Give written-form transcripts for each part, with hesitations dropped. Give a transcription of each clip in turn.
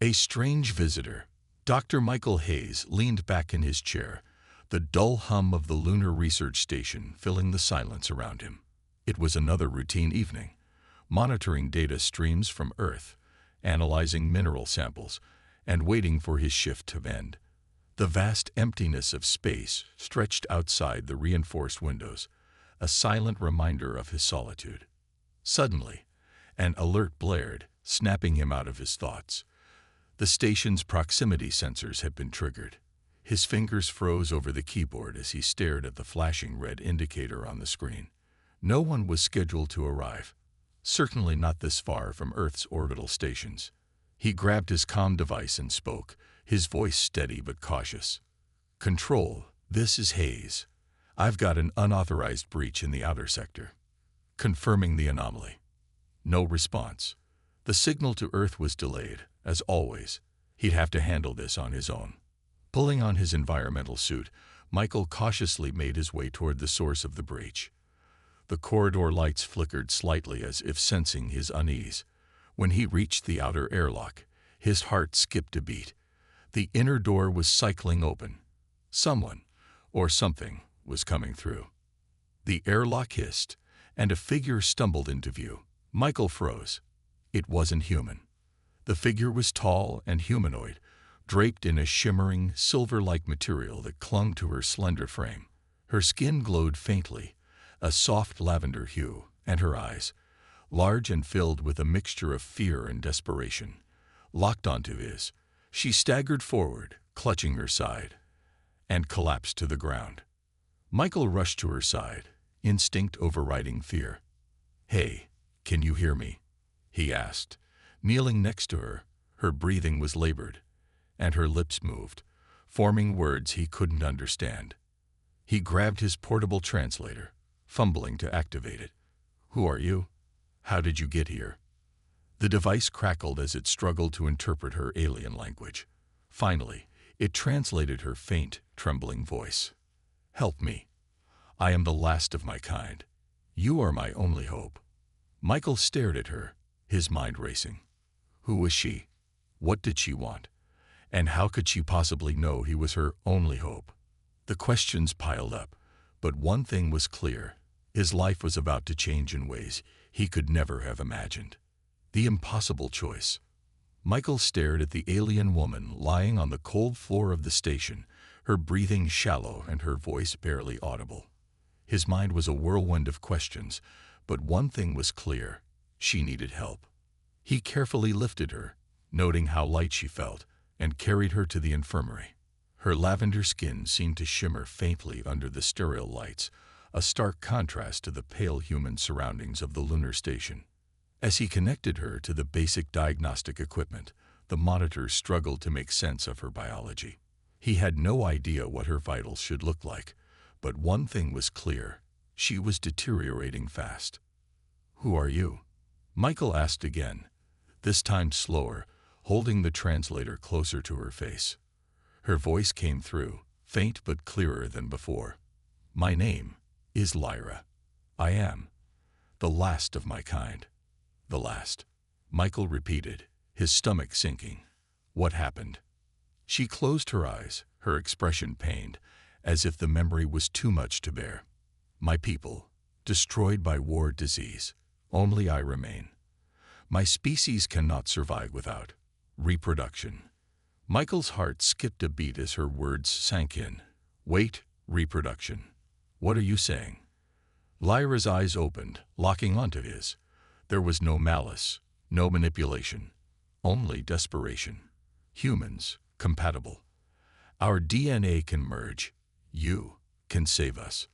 A strange visitor. Dr. Michael Hayes leaned back in his chair, the dull hum of the lunar research station filling the silence around him. It was another routine evening, monitoring data streams from Earth, analyzing mineral samples, and waiting for his shift to end. The vast emptiness of space stretched outside the reinforced windows, a silent reminder of his solitude. Suddenly, an alert blared, snapping him out of his thoughts. The station's proximity sensors had been triggered. His fingers froze over the keyboard as he stared at the flashing red indicator on the screen. No one was scheduled to arrive, certainly not this far from Earth's orbital stations. He grabbed his comm device and spoke, his voice steady but cautious. "Control, this is Hayes. I've got an unauthorized breach in the outer sector." Confirming the anomaly. No response. The signal to Earth was delayed, as always. He'd have to handle this on his own. Pulling on his environmental suit, Michael cautiously made his way toward the source of the breach. The corridor lights flickered slightly as if sensing his unease. When he reached the outer airlock, his heart skipped a beat. The inner door was cycling open. Someone, or something, was coming through. The airlock hissed, and a figure stumbled into view. Michael froze. It wasn't human. The figure was tall and humanoid, draped in a shimmering, silver-like material that clung to her slender frame. Her skin glowed faintly, a soft lavender hue, and her eyes, large and filled with a mixture of fear and desperation, locked onto his. She staggered forward, clutching her side, and collapsed to the ground. Michael rushed to her side, instinct overriding fear. "Hey, can you hear me?" he asked. Kneeling next to her, her breathing was labored, and her lips moved, forming words he couldn't understand. He grabbed his portable translator, fumbling to activate it. "Who are you? How did you get here?" The device crackled as it struggled to interpret her alien language. Finally, it translated her faint, trembling voice. "Help me. I am the last of my kind. You are my only hope." Michael stared at her, his mind racing. Who was she? What did she want? And how could she possibly know he was her only hope? The questions piled up, but one thing was clear. His life was about to change in ways he could never have imagined. The impossible choice. Michael stared at the alien woman lying on the cold floor of the station, her breathing shallow and her voice barely audible. His mind was a whirlwind of questions, but one thing was clear. She needed help. He carefully lifted her, noting how light she felt, and carried her to the infirmary. Her lavender skin seemed to shimmer faintly under the stereo lights, a stark contrast to the pale human surroundings of the lunar station. As he connected her to the basic diagnostic equipment, the monitors struggled to make sense of her biology. He had no idea what her vitals should look like, but one thing was clear: she was deteriorating fast. "Who are you?" Michael asked again, this time slower, holding the translator closer to her face. Her voice came through, faint but clearer than before. "My name is Lyra. I am the last of my kind." "The last," Michael repeated, his stomach sinking. "What happened?" She closed her eyes, her expression pained, as if the memory was too much to bear. "My people, destroyed by war, disease. Only I remain. My species cannot survive without reproduction." Michael's heart skipped a beat as her words sank in. "Wait, reproduction. What are you saying?" Lyra's eyes opened, locking onto his. There was no malice, no manipulation, only desperation. "Humans, compatible. Our DNA can merge. You can save us."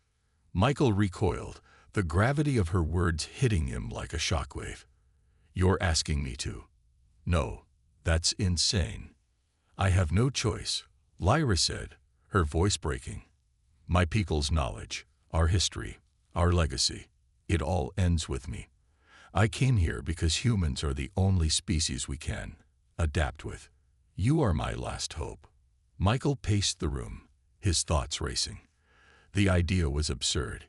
Michael recoiled, the gravity of her words hitting him like a shockwave. "You're asking me to?" "No, that's insane." "I have no choice," Lyra said, her voice breaking. "My people's knowledge, our history, our legacy, it all ends with me. I came here because humans are the only species we can adapt with. You are my last hope." Michael paced the room, his thoughts racing. The idea was absurd.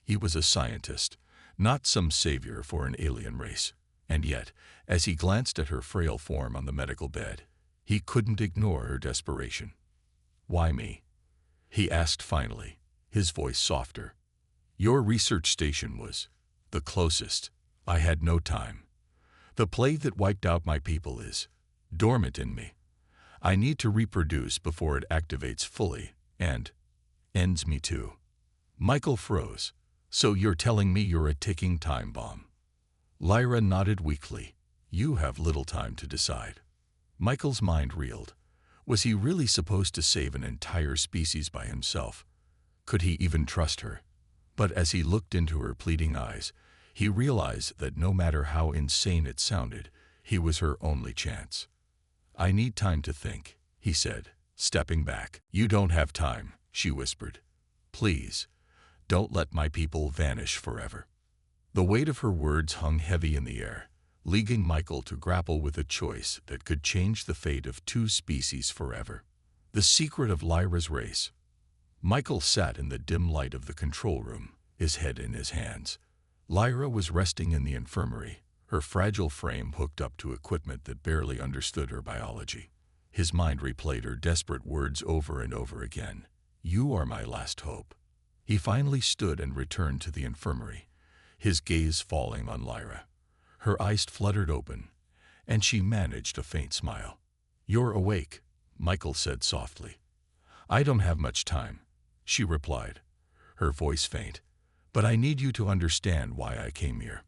He was a scientist, not some savior for an alien race. And yet, as he glanced at her frail form on the medical bed, He couldn't ignore her desperation. "Why me?" he asked finally, his voice softer. "Your research station was the closest. I had no time. The plague that wiped out my people is dormant in me. I need to reproduce before it activates fully and ends me too." Michael froze. "So you're telling me you're a ticking time bomb?" Lyra nodded weakly. "You have little time to decide." Michael's mind reeled. Was he really supposed to save an entire species by himself? Could he even trust her? But as he looked into her pleading eyes, he realized that no matter how insane it sounded, he was her only chance. "I need time to think," he said, stepping back. "You don't have time," she whispered. "Please, don't let my people vanish forever." The weight of her words hung heavy in the air, leading Michael to grapple with a choice that could change the fate of two species forever. The secret of Lyra's race. Michael sat in the dim light of the control room, his head in his hands. Lyra was resting in the infirmary, her fragile frame hooked up to equipment that barely understood her biology. His mind replayed her desperate words over and over again. "You are my last hope." He finally stood and returned to the infirmary, his gaze falling on Lyra. Her eyes fluttered open, and she managed a faint smile. "You're awake," Michael said softly. "I don't have much time," she replied, her voice faint. "But I need you to understand why I came here.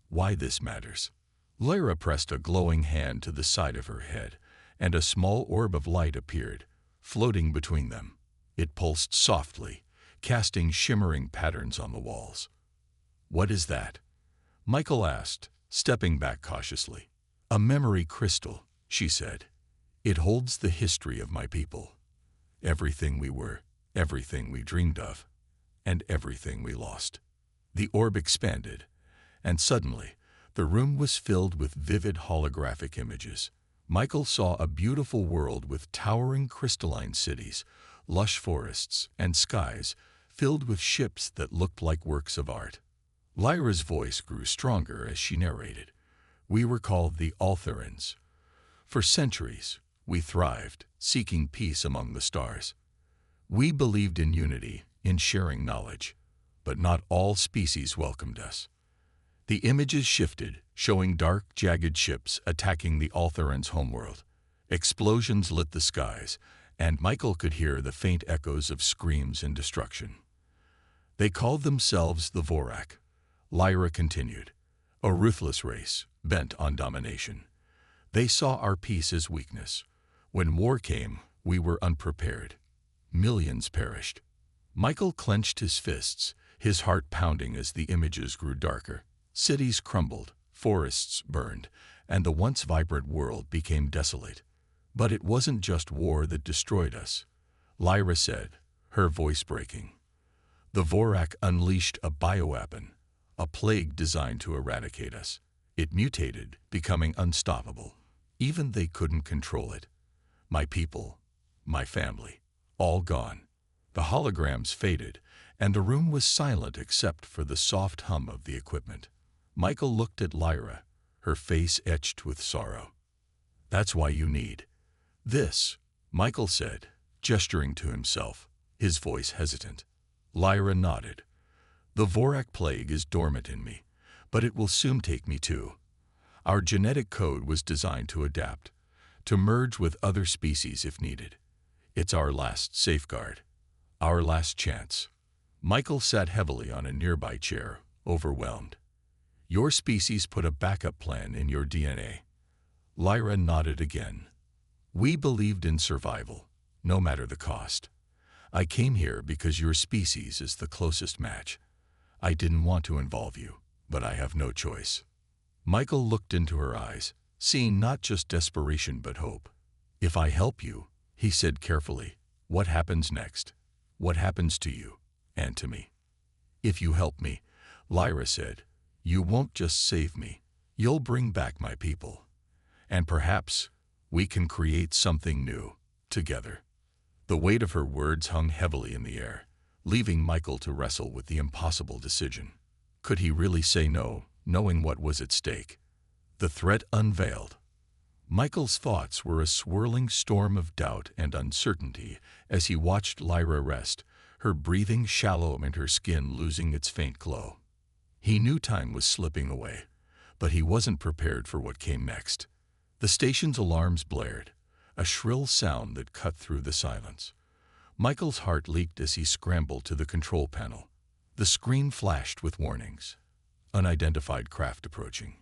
Why this matters." Lyra pressed a glowing hand to the side of her head, and a small orb of light appeared, floating between them. It pulsed softly, casting shimmering patterns on the walls. "What is that?" Michael asked, stepping back cautiously. "A memory crystal," she said. "It holds the history of my people. Everything we were, everything we dreamed of, and everything we lost." The orb expanded, and suddenly, the room was filled with vivid holographic images. Michael saw a beautiful world with towering crystalline cities, lush forests, and skies filled with ships that looked like works of art. Lyra's voice grew stronger as she narrated. "We were called the Altherans. For centuries, we thrived, seeking peace among the stars. We believed in unity, in sharing knowledge, but not all species welcomed us." The images shifted, showing dark, jagged ships attacking the Altherans' homeworld. Explosions lit the skies, and Michael could hear the faint echoes of screams and destruction. "They called themselves the Vorak," Lyra continued, "a ruthless race, bent on domination. They saw our peace as weakness. When war came, we were unprepared. Millions perished." Michael clenched his fists, his heart pounding as the images grew darker. Cities crumbled, forests burned, and the once vibrant world became desolate. "But it wasn't just war that destroyed us," Lyra said, her voice breaking. "The Vorak unleashed a bioweapon, a plague designed to eradicate us. It mutated, becoming unstoppable. Even they couldn't control it. My people, my family, all gone." The holograms faded, and the room was silent except for the soft hum of the equipment. Michael looked at Lyra, her face etched with sorrow. "That's why you need this," Michael said, gesturing to himself, his voice hesitant. Lyra nodded. "The Vorak plague is dormant in me, but it will soon take me too. Our genetic code was designed to adapt, to merge with other species if needed. It's our last safeguard, our last chance." Michael sat heavily on a nearby chair, overwhelmed. "Your species put a backup plan in your DNA." Lyra nodded again. "We believed in survival, no matter the cost. I came here because your species is the closest match. I didn't want to involve you, but I have no choice." Michael looked into her eyes, seeing not just desperation but hope. "If I help you," he said carefully, "what happens next? What happens to you, and to me?" "If you help me," Lyra said, "you won't just save me, you'll bring back my people. And perhaps we can create something new, together." The weight of her words hung heavily in the air, leaving Michael to wrestle with the impossible decision. Could he really say no, knowing what was at stake? The threat unveiled. Michael's thoughts were a swirling storm of doubt and uncertainty as he watched Lyra rest, her breathing shallow and her skin losing its faint glow. He knew time was slipping away, but he wasn't prepared for what came next. The station's alarms blared, a shrill sound that cut through the silence. Michael's heart leaped as he scrambled to the control panel. The screen flashed with warnings. Unidentified craft approaching.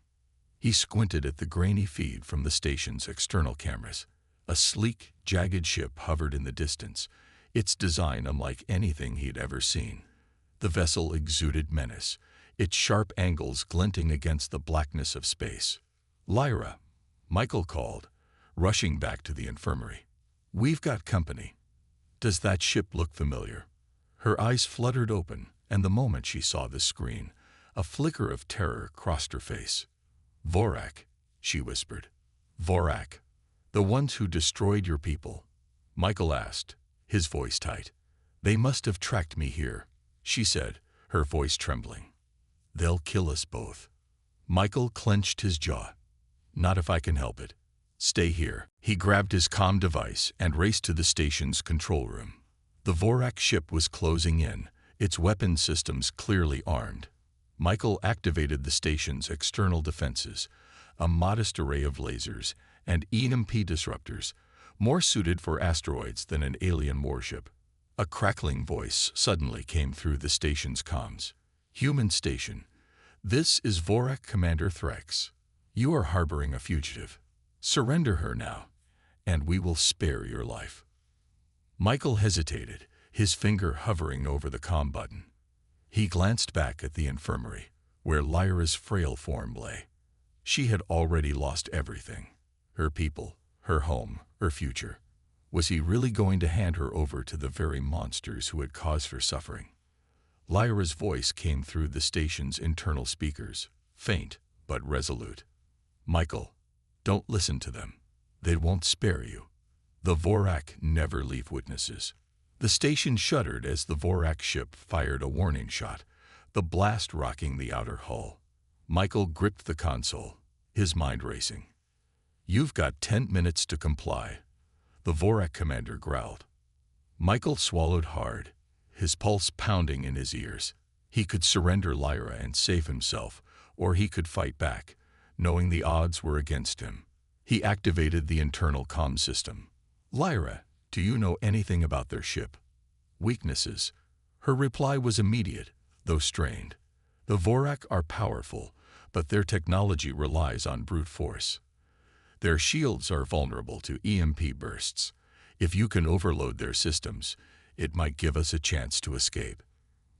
He squinted at the grainy feed from the station's external cameras. A sleek, jagged ship hovered in the distance, its design unlike anything he'd ever seen. The vessel exuded menace, its sharp angles glinting against the blackness of space. "Lyra," Michael called, rushing back to the infirmary. "We've got company. Does that ship look familiar?" Her eyes fluttered open, and the moment she saw the screen, a flicker of terror crossed her face. "Vorak," she whispered. "Vorak. The ones who destroyed your people?" Michael asked, his voice tight. "They must have tracked me here," she said, her voice trembling. "They'll kill us both." Michael clenched his jaw. "Not if I can help it. Stay here." He grabbed his comm device and raced to the station's control room. The Vorak ship was closing in, its weapon systems clearly armed. Michael activated the station's external defenses, a modest array of lasers and EMP disruptors, more suited for asteroids than an alien warship. A crackling voice suddenly came through the station's comms. "Human station. This is Vorak Commander Threx. You are harboring a fugitive. Surrender her now, and we will spare your life." Michael hesitated, his finger hovering over the comm button. He glanced back at the infirmary, where Lyra's frail form lay. She had already lost everything. Her people, her home, her future. Was he really going to hand her over to the very monsters who had caused her suffering? Lyra's voice came through the station's internal speakers, faint but resolute. "Michael, don't listen to them. They won't spare you. The Vorak never leave witnesses." The station shuddered as the Vorak ship fired a warning shot, the blast rocking the outer hull. Michael gripped the console, his mind racing. "You've got 10 minutes to comply," the Vorak commander growled. Michael swallowed hard, his pulse pounding in his ears. He could surrender Lyra and save himself, or he could fight back, knowing the odds were against him. He activated the internal comm system. "Lyra, do you know anything about their ship?" "Weaknesses." Her reply was immediate, though strained. "The Vorak are powerful, but their technology relies on brute force. Their shields are vulnerable to EMP bursts. If you can overload their systems, it might give us a chance to escape."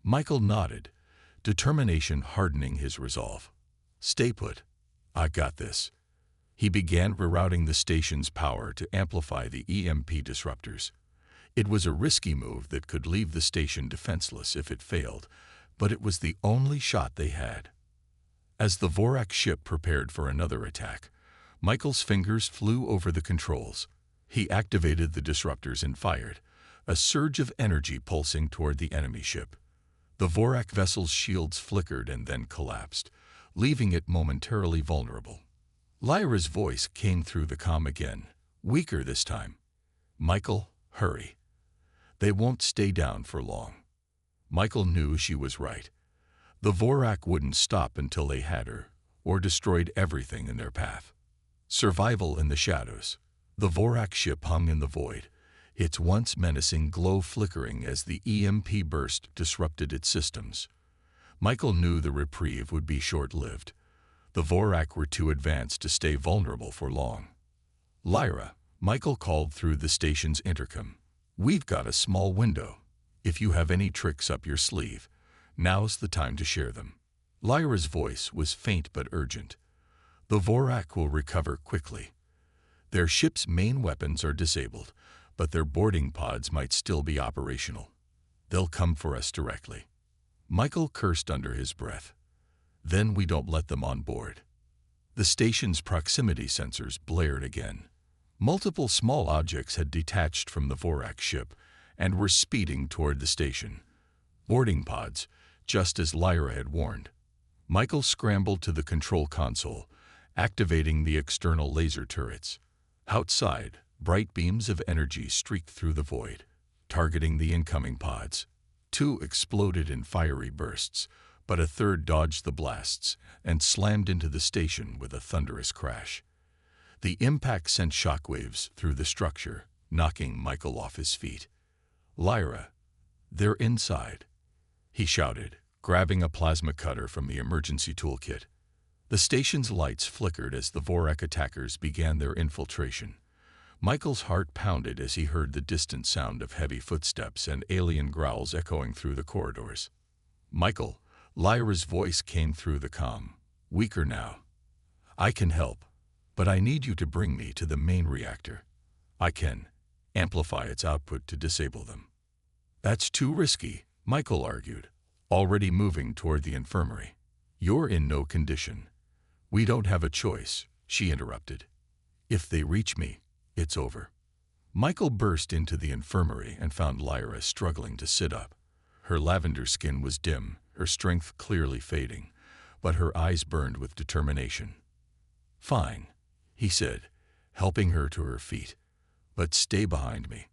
Michael nodded, determination hardening his resolve. "Stay put. I got this." He began rerouting the station's power to amplify the EMP disruptors. It was a risky move that could leave the station defenseless if it failed, but it was the only shot they had. As the Vorak ship prepared for another attack, Michael's fingers flew over the controls. He activated the disruptors and fired, a surge of energy pulsing toward the enemy ship. The Vorak vessel's shields flickered and then collapsed, leaving it momentarily vulnerable. Lyra's voice came through the comm again, weaker this time. "Michael, hurry. They won't stay down for long." Michael knew she was right. The Vorak wouldn't stop until they had her, or destroyed everything in their path. Survival in the shadows. The Vorak ship hung in the void, its once menacing glow flickering as the EMP burst disrupted its systems. Michael knew the reprieve would be short-lived. The Vorak were too advanced to stay vulnerable for long. "Lyra," Michael called through the station's intercom. "We've got a small window. If you have any tricks up your sleeve, now's the time to share them." Lyra's voice was faint but urgent. "The Vorak will recover quickly. Their ship's main weapons are disabled, but their boarding pods might still be operational. They'll come for us directly." Michael cursed under his breath. "Then we don't let them on board." The station's proximity sensors blared again. Multiple small objects had detached from the Vorak ship and were speeding toward the station. Boarding pods, just as Lyra had warned. Michael scrambled to the control console activating the external laser turrets. Outside, bright beams of energy streaked through the void, targeting the incoming pods. Two exploded in fiery bursts, but a third dodged the blasts and slammed into the station with a thunderous crash. The impact sent shockwaves through the structure, knocking Michael off his feet. "Lyra, they're inside," he shouted, grabbing a plasma cutter from the emergency toolkit. The station's lights flickered as the Vorak attackers began their infiltration. Michael's heart pounded as he heard the distant sound of heavy footsteps and alien growls echoing through the corridors. "Michael," Lyra's voice came through the comm, weaker now. "I can help, but I need you to bring me to the main reactor. I can amplify its output to disable them." "That's too risky," Michael argued, already moving toward the infirmary. "You're in no condition." "We don't have a choice," she interrupted. "If they reach me, it's over." Michael burst into the infirmary and found Lyra struggling to sit up. Her lavender skin was dim, her strength clearly fading, but her eyes burned with determination. "Fine," he said, helping her to her feet, "but stay behind me."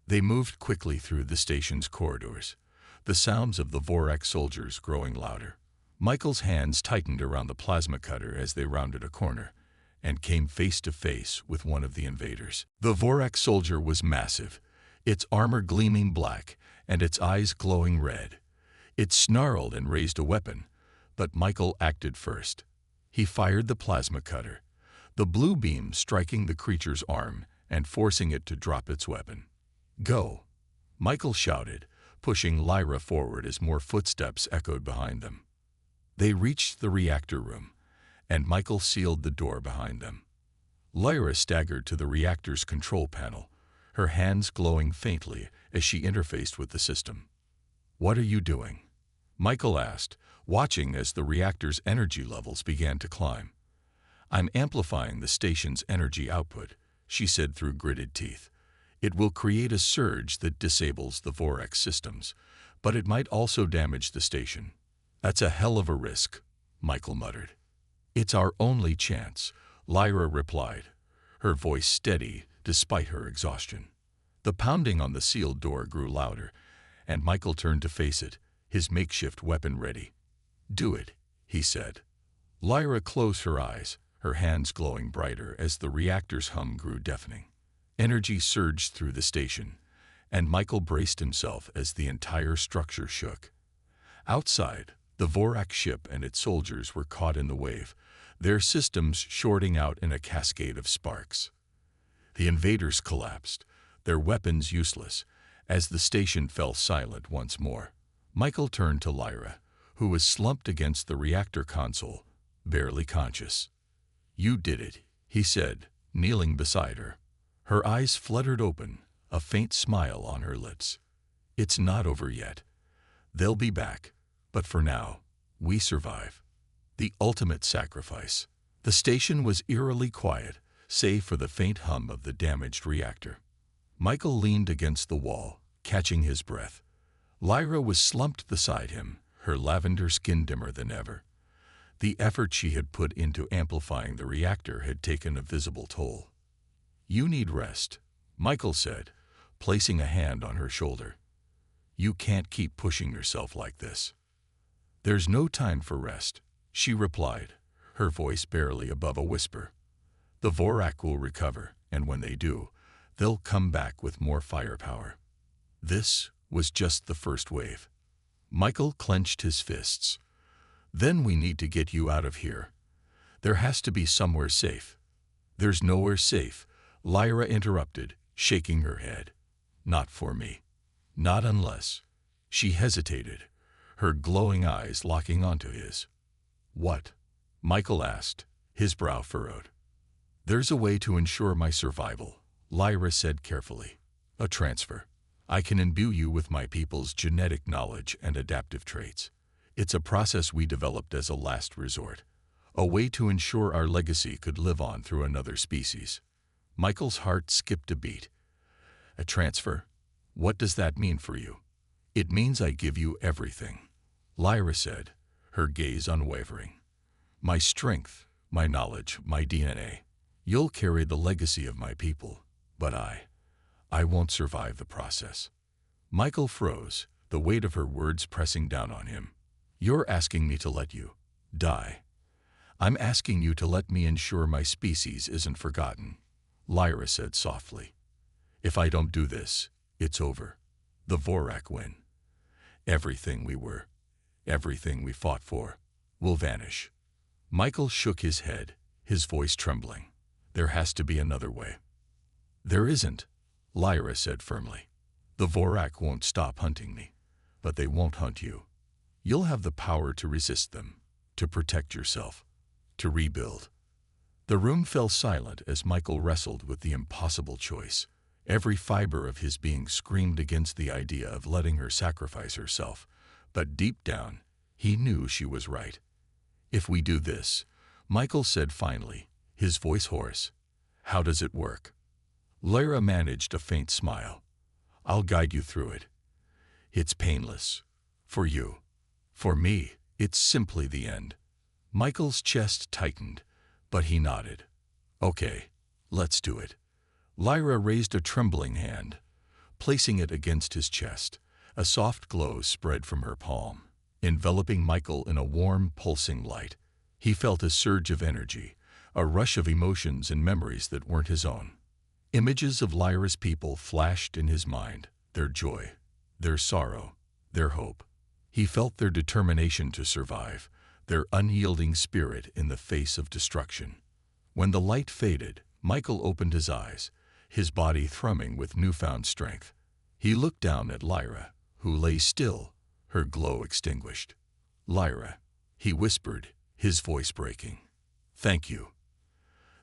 They moved quickly through the station's corridors, the sounds of the Vorak soldiers growing louder. Michael's hands tightened around the plasma cutter as they rounded a corner and came face to face with one of the invaders. The Vorak soldier was massive, its armor gleaming black and its eyes glowing red. It snarled and raised a weapon, but Michael acted first. He fired the plasma cutter, the blue beam striking the creature's arm and forcing it to drop its weapon. "Go," Michael shouted, pushing Lyra forward as more footsteps echoed behind them. They reached the reactor room, and Michael sealed the door behind them. Lyra staggered to the reactor's control panel, her hands glowing faintly as she interfaced with the system. "What are you doing?" Michael asked, watching as the reactor's energy levels began to climb. "I'm amplifying the station's energy output," she said through gritted teeth. "It will create a surge that disables the Vorak systems, but it might also damage the station." "That's a hell of a risk," Michael muttered. "It's our only chance," Lyra replied, her voice steady despite her exhaustion. The pounding on the sealed door grew louder, and Michael turned to face it, his makeshift weapon ready. "Do it," he said. Lyra closed her eyes, her hands glowing brighter as the reactor's hum grew deafening. Energy surged through the station, and Michael braced himself as the entire structure shook. Outside, the Vorak ship and its soldiers were caught in the wave, their systems shorting out in a cascade of sparks. The invaders collapsed, their weapons useless, as the station fell silent once more. Michael turned to Lyra, who was slumped against the reactor console, barely conscious. "You did it," he said, kneeling beside her. Her eyes fluttered open, a faint smile on her lips. "It's not over yet. They'll be back, but for now, we survive." The ultimate sacrifice. The station was eerily quiet, save for the faint hum of the damaged reactor. Michael leaned against the wall, catching his breath. Lyra was slumped beside him, her lavender skin dimmer than ever. The effort she had put into amplifying the reactor had taken a visible toll. "You need rest," Michael said, placing a hand on her shoulder. "You can't keep pushing yourself like this." "There's no time for rest," she replied, her voice barely above a whisper. "The Vorak will recover, and when they do, they'll come back with more firepower." This was just the first wave. Michael clenched his fists. "Then we need to get you out of here. There has to be somewhere safe." "There's nowhere safe," Lyra interrupted, shaking her head. "Not for me. Not unless—" She hesitated, her glowing eyes locking onto his. "What?" Michael asked, his brow furrowed. "There's a way to ensure my survival," Lyra said carefully. "A transfer. I can imbue you with my people's genetic knowledge and adaptive traits. It's a process we developed as a last resort, a way to ensure our legacy could live on through another species." Michael's heart skipped a beat. "A transfer? What does that mean for you?" "It means I give you everything," Lyra said, her gaze unwavering. "My strength, my knowledge, my DNA. You'll carry the legacy of my people, but I won't survive the process." Michael froze, the weight of her words pressing down on him. "You're asking me to let you die. I'm asking you to let me ensure my species isn't forgotten," Lyra said softly. "If I don't do this, it's over. The Vorak win. Everything we were, everything we fought for, will vanish." Michael shook his head, his voice trembling. "There has to be another way." "There isn't," Lyra said firmly. "The Vorak won't stop hunting me, but they won't hunt you. You'll have the power to resist them, to protect yourself, to rebuild." The room fell silent as Michael wrestled with the impossible choice. Every fiber of his being screamed against the idea of letting her sacrifice herself, but deep down, he knew she was right. "If we do this," Michael said finally, his voice hoarse, "how does it work?" Lyra managed a faint smile. "I'll guide you through it. It's painless. For you. For me, it's simply the end." Michael's chest tightened, but he nodded. "Okay, let's do it." Lyra raised a trembling hand, placing it against his chest. A soft glow spread from her palm, enveloping Michael in a warm, pulsing light. He felt a surge of energy, a rush of emotions and memories that weren't his own. Images of Lyra's people flashed in his mind, their joy, their sorrow, their hope. He felt their determination to survive, their unyielding spirit in the face of destruction. When the light faded, Michael opened his eyes, his body thrumming with newfound strength. He looked down at Lyra, who lay still, her glow extinguished. "Lyra," he whispered, his voice breaking. "Thank you."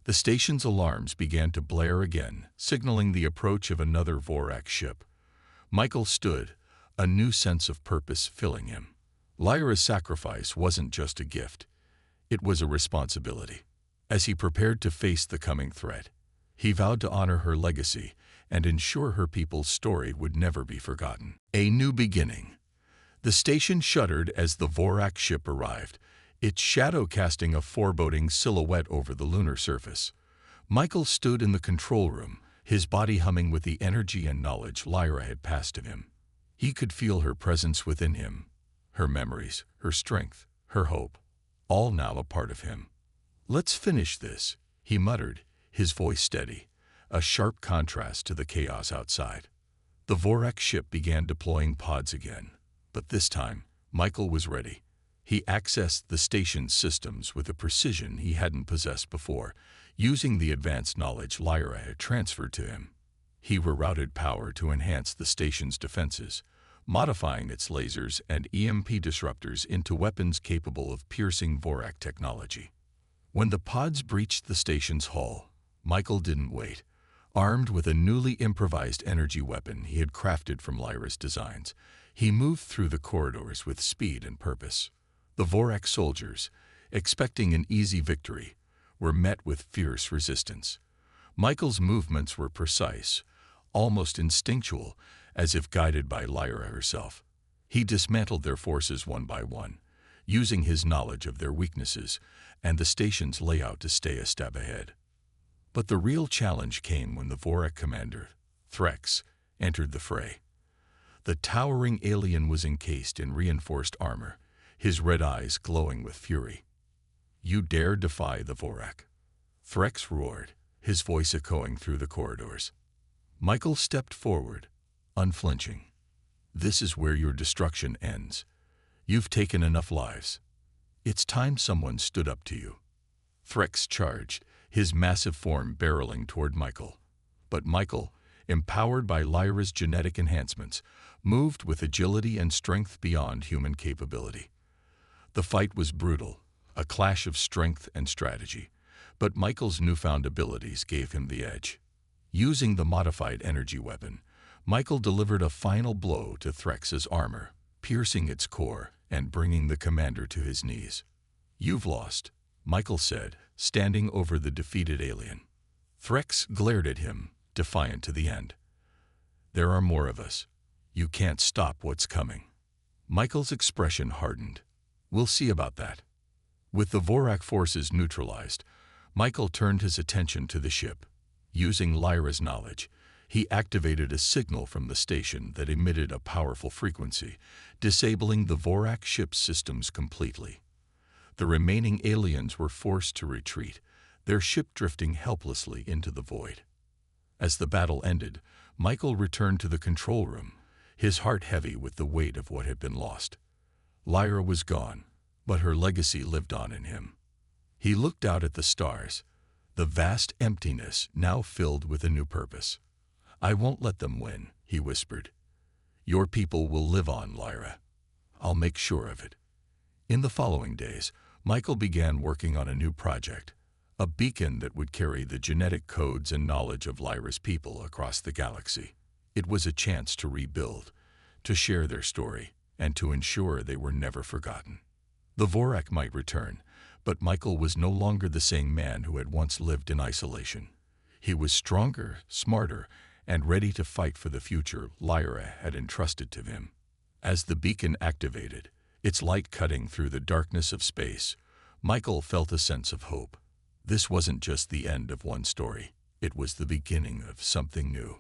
The station's alarms began to blare again, signaling the approach of another Vorak ship. Michael stood, a new sense of purpose filling him. Lyra's sacrifice wasn't just a gift. It was a responsibility. As he prepared to face the coming threat, he vowed to honor her legacy and ensure her people's story would never be forgotten. A new beginning. The station shuddered as the Vorak ship arrived, its shadow casting a foreboding silhouette over the lunar surface. Michael stood in the control room, his body humming with the energy and knowledge Lyra had passed to him. He could feel her presence within him, her memories, her strength, her hope, all now a part of him. "Let's finish this," he muttered, his voice steady, a sharp contrast to the chaos outside. The Vorak ship began deploying pods again, but this time, Michael was ready. He accessed the station's systems with a precision he hadn't possessed before, using the advanced knowledge Lyra had transferred to him. He rerouted power to enhance the station's defenses, modifying its lasers and EMP disruptors into weapons capable of piercing Vorak technology. When the pods breached the station's hull, Michael didn't wait. Armed with a newly improvised energy weapon he had crafted from Lyra's designs, he moved through the corridors with speed and purpose. The Vorak soldiers, expecting an easy victory, were met with fierce resistance. Michael's movements were precise, almost instinctual, as if guided by Lyra herself. He dismantled their forces one by one, using his knowledge of their weaknesses and the station's layout to stay a step ahead. But the real challenge came when the Vorak commander, Threx, entered the fray. The towering alien was encased in reinforced armor, his red eyes glowing with fury. "You dare defy the Vorak?" Threx roared, his voice echoing through the corridors. Michael stepped forward, unflinching. "This is where your destruction ends. You've taken enough lives. It's time someone stood up to you." Threx charged, his massive form barreling toward Michael. But Michael, empowered by Lyra's genetic enhancements, moved with agility and strength beyond human capability. The fight was brutal, a clash of strength and strategy, but Michael's newfound abilities gave him the edge. Using the modified energy weapon, Michael delivered a final blow to Threx's armor, piercing its core and bringing the commander to his knees. "You've lost," Michael said, standing over the defeated alien. Threx glared at him, defiant to the end. "There are more of us. You can't stop what's coming." Michael's expression hardened. "We'll see about that." With the Vorak forces neutralized, Michael turned his attention to the ship. Using Lyra's knowledge, he activated a signal from the station that emitted a powerful frequency, disabling the Vorak ship's systems completely. The remaining aliens were forced to retreat, their ship drifting helplessly into the void. As the battle ended, Michael returned to the control room, his heart heavy with the weight of what had been lost. Lyra was gone, but her legacy lived on in him. He looked out at the stars, the vast emptiness now filled with a new purpose. "I won't let them win," he whispered. "Your people will live on, Lyra. I'll make sure of it." In the following days, Michael began working on a new project, a beacon that would carry the genetic codes and knowledge of Lyra's people across the galaxy. It was a chance to rebuild, to share their story, and to ensure they were never forgotten. The Vorak might return, but Michael was no longer the same man who had once lived in isolation. He was stronger, smarter, and ready to fight for the future Lyra had entrusted to him. As the beacon activated, its light cutting through the darkness of space, Michael felt a sense of hope. This wasn't just the end of one story, it was the beginning of something new.